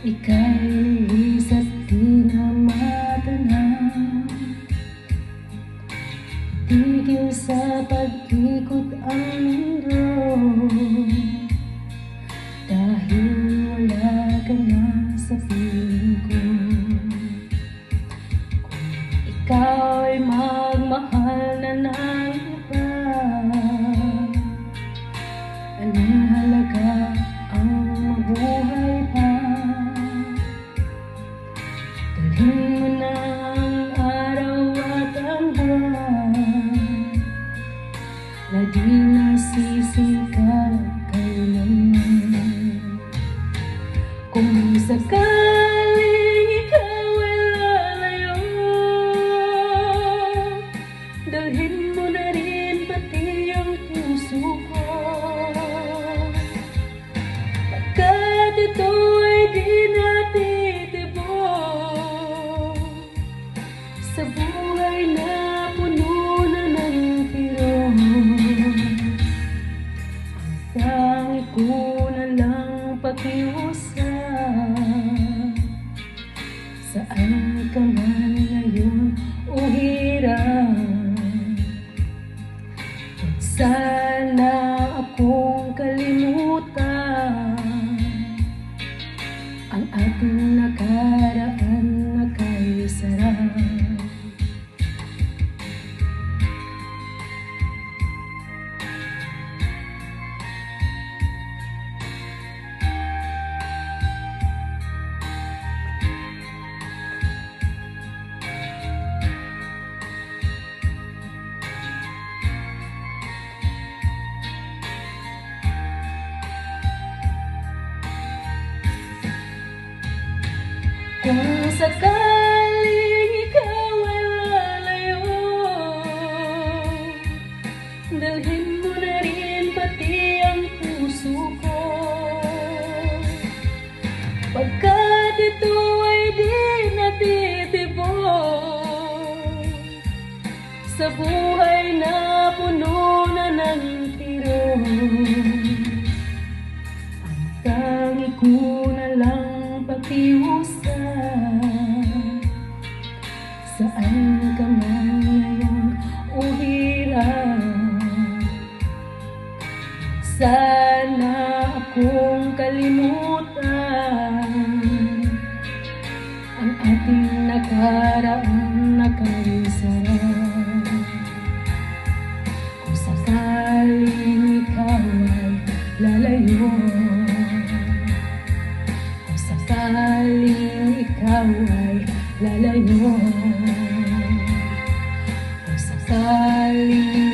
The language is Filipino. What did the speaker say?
Ika'y lihis at di na matanaw. Tigil sa pag-ikot ang mundo, dahil wala ka na sa piling ko. Kung ikaw ay magmahal na ng iba, anong halaga ang mabuhay pa? Dalhin mo na ang araw at ang buwan na di nasisikat kailanman. Kung sakaling ikaw ay lalayo, dalhin mo na rin pati ang puso ko, pagkat ito ay di natitibok sa buhay na puno na ng kirot. Ang tangi ko na lang pakiusap, saan ka man ngayon o hirap, huwag sana akong kalimutan ang ating nakaraan na kay sarap. Kung sakaling ikaw ay lalayo, dalhin mo na rin pati ang puso ko, pagkat ito ay di natitibok sa buhay na puno na ng kirot. Ang tangi ko na lang pakiusap, saan ka man ngayon o hirap, sana akong kalimutan ang ating nakaraan na kay sarap. Kung sakaling ikaw ay lalayo, kung sakaling ikaw ay lalayo, kung sakaling